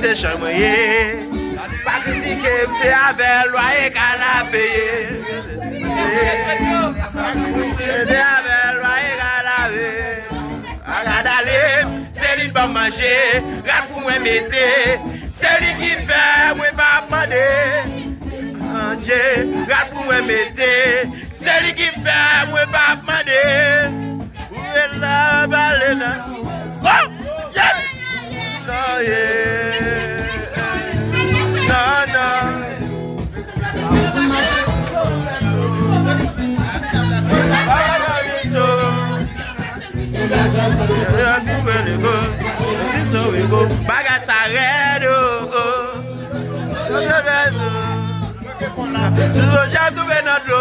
c'est chambrier. Pas critiquer, c'est avec loyer qu'à la payer. C'est avec loyer qu'à la payer. Regarde aller, c'est lui qui va manger. Regarde pour moi mettre. C'est lui qui fait, moi pas demander. Manger, regarde pour moi mettre. C'est lui qui fait, moi pas demander. Où est la baleine? Oh! Yes! Non, yeah! Non, non! Baga s'arrête, j'ai trouvé notre eau.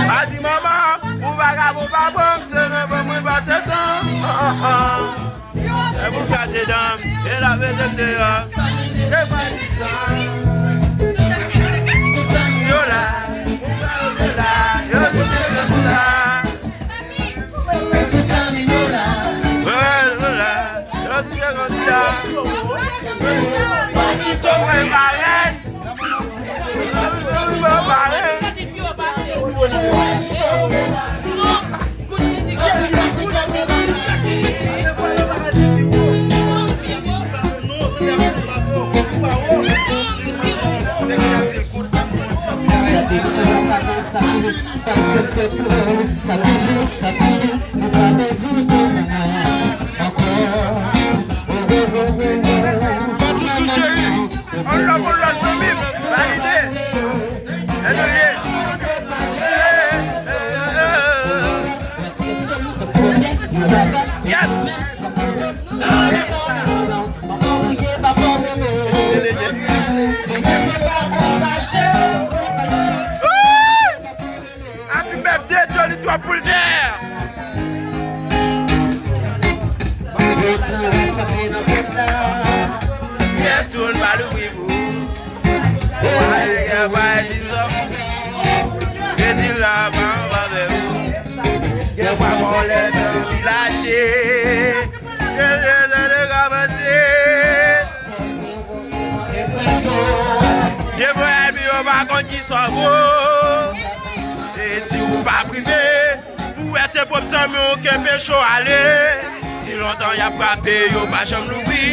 Vas-y maman, vous vagabond pas bon, c'est ne pas moi passer temps. Et vous cassez d'âme, et la vérité dehors. C'est pas du temps. Yo là, yo là. Ça toujours, ça finit, ne pas d'exister encore. Pas tout chéri, on l'a soumis, validé. Yes. Happy birthday, Johnny, toi pour le dire. Yes, on va l'oublier. Qui soit beau et si vous pas privé vous êtes pour ça mais aucun pécho aller si longtemps y a frappé yo pas jamais l'oubli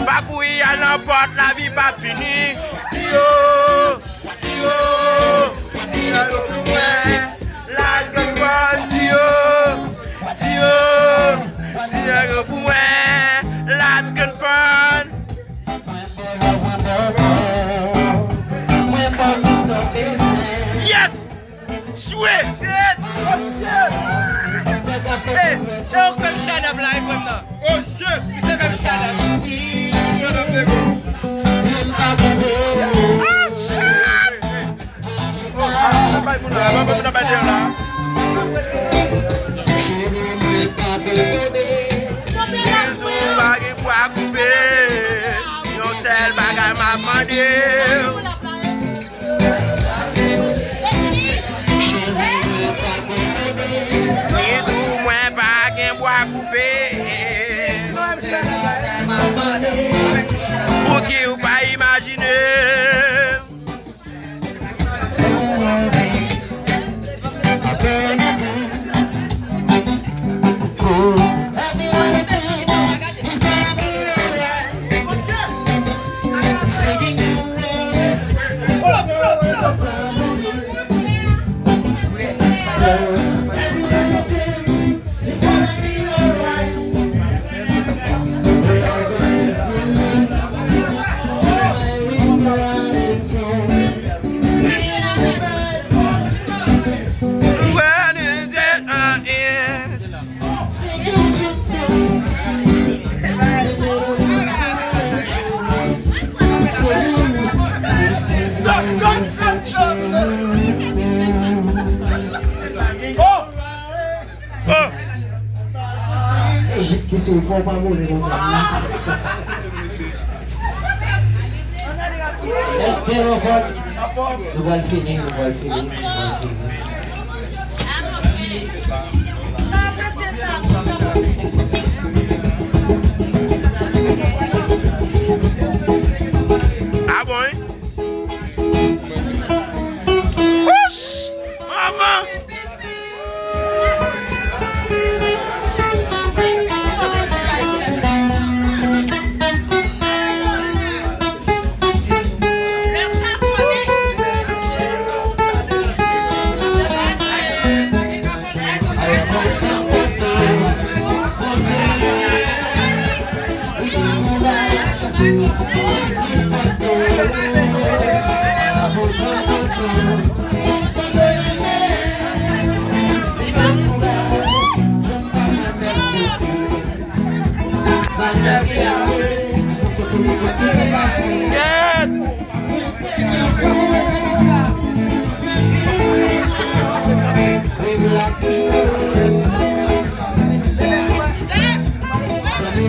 pas courir à n'importe la vie pas fini yo la gueule yo la gueule yes! Jouez! Shit! Oh shit! Hey! C'est un comme Shadam live maintenant! Oh shit! C'est comme Shadam! Shadam Lego! Oh shit! Oh! Pas de là! Pour qui ou pas imaginer. Qu'est-ce qu'il faut pas mourir comme ça? Est-ce qu'il va faire? Nous allons finir, nous allons finir. Ah bon? Ouch! Maman!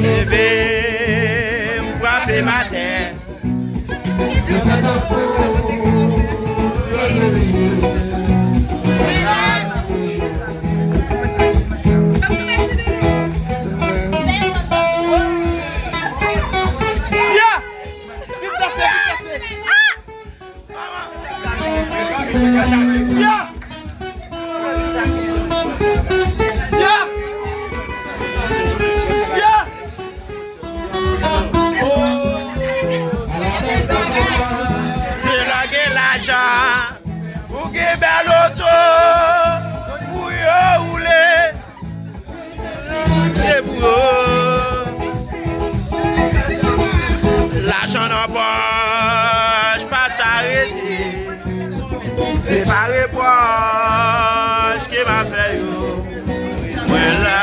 Bébé, frappez ma tête. C'est la gueule l'argent, pour que bel auto, pour y rouler, c'est pour l'argent dans poche, pas s'arrêter, c'est pas les poches qui m'a fait yo, voilà.